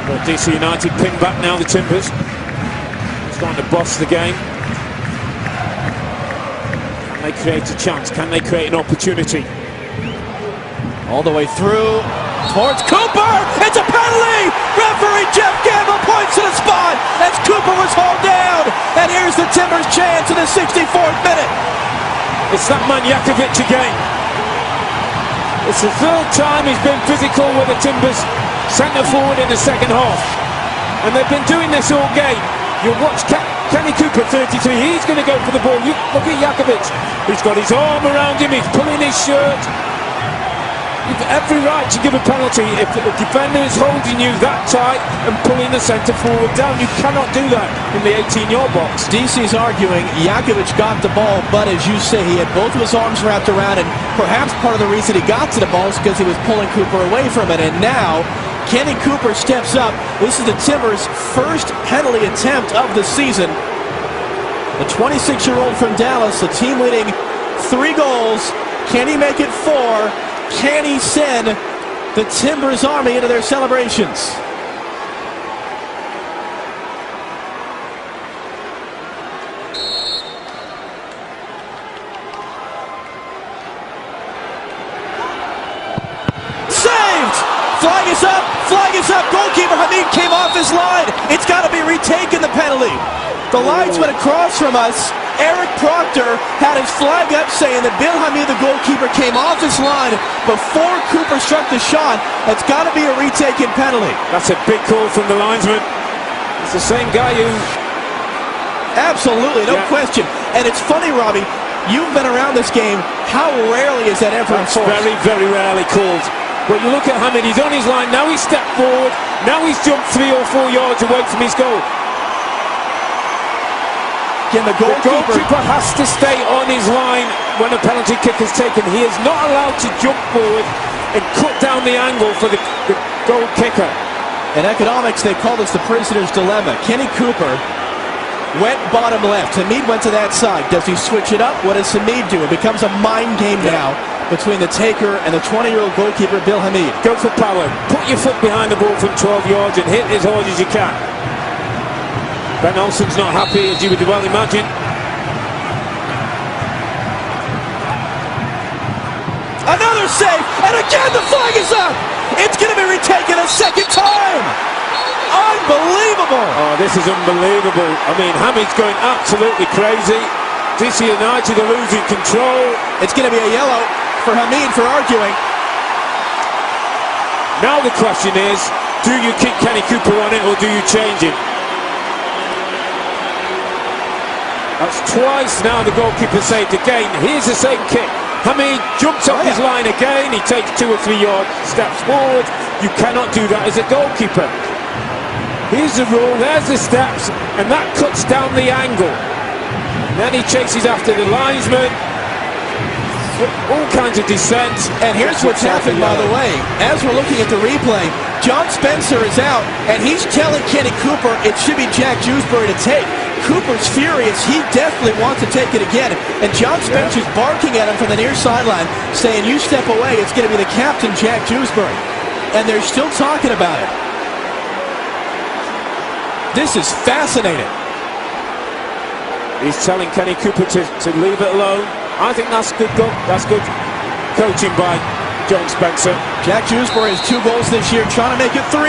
Well, DC United ping back now, the Timbers. Starting to boss the game. Can they create a chance? Can they create an opportunity? All the way through towards Cooper. It's a penalty. Referee Jeff Gamble points to the spot as Cooper was hauled down. And here's the Timbers' chance in the 64th minute. It's that man Jakovic again. It's the third time he's been physical with the Timbers centre forward in the second half. And they've been doing this all game. You'll watch Kenny Cooper, 33, he's going to go for the ball. Look at Jakovic. He's got his arm around him, he's pulling his shirt. You've every right to give a penalty if the defender is holding you that tight and pulling the centre forward down. You cannot do that in the 18-yard box. DC's arguing Jakovic got the ball, but as you say, he had both of his arms wrapped around, and perhaps part of the reason he got to the ball is because he was pulling Cooper away from it. And now Kenny Cooper steps up. This is the Timbers' first penalty attempt of the season. The 26-year-old from Dallas, the team leading 3 goals. Can he make it 4? Can he send the Timbers Army into their celebrations? Saved! Flag is up! Flag is up! Goalkeeper Hamid came off his line. It's got to be retaken, the penalty. The linesman across from us, Eric Proctor, had his flag up saying that Bill Hamid, the goalkeeper, came off his line before Cooper struck the shot. It's got to be a retaken penalty. That's a big call from the linesman. It's the same guy who... Absolutely, no question. And it's funny, Robbie, you've been around this game. How rarely is that ever enforced? Very, very rarely called. But you look at Hamid, he's on his line, now he's stepped forward, now he's jumped 3 or 4 yards away from his goal. The goalkeeper has to stay on his line when a penalty kick is taken. He is not allowed to jump forward and cut down the angle for the goal kicker. In economics, they call this the prisoner's dilemma. Kenny Cooper went bottom left. Hamid went to that side. Does he switch it up? What does Hamid do? It becomes a mind game now between the taker and the 20-year-old goalkeeper, Bill Hamid. Go for power. Put your foot behind the ball from 12 yards and hit as hard as you can. Ben Olsen's not happy, as you would well imagine. Another save, and again the flag is up! It's going to be retaken a second time! Unbelievable! Oh, this is unbelievable. I mean, Hamid's going absolutely crazy. DC United are losing control. It's going to be a yellow for Hamid for arguing. Now the question is, do you keep Kenny Cooper on it or do you change him? That's twice now the goalkeeper saved again. Here's the same kick. Hamid jumps off his line again. He takes 2 or 3 yard steps forward. You cannot do that as a goalkeeper. Here's the rule. There's the steps. And that cuts down the angle. And then he chases after the linesman. All kinds of descent. And here's what's happened, by the way. As we're looking at the replay, John Spencer is out. And he's telling Kenny Cooper it should be Jack Dewsbury to take. Cooper's furious. He definitely wants to take it again. And John Spencer's barking at him from the near sideline, saying, you step away, it's going to be the captain, Jack Dewsbury. And they're still talking about it. This is fascinating. He's telling Kenny Cooper to leave it alone. I think that's good. That's good coaching by John Spencer. Jack Dewsbury has 2 goals this year, trying to make it 3.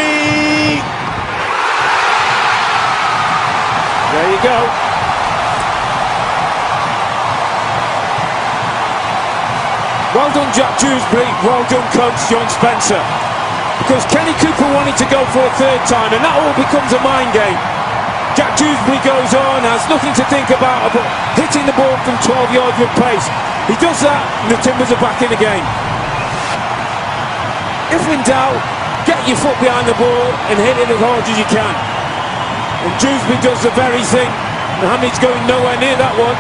There you go. Well done, Jack Dewsbury. Well done, coach John Spencer. Because Kenny Cooper wanted to go for a 3rd time, and that all becomes a mind game. Jack Dewsbury goes on, has nothing to think about hitting the ball from 12 yards with pace. He does that, and the Timbers are back in the game. If in doubt, get your foot behind the ball and hit it as hard as you can. And Dewsbury does the very thing. Hamid's going nowhere near that one.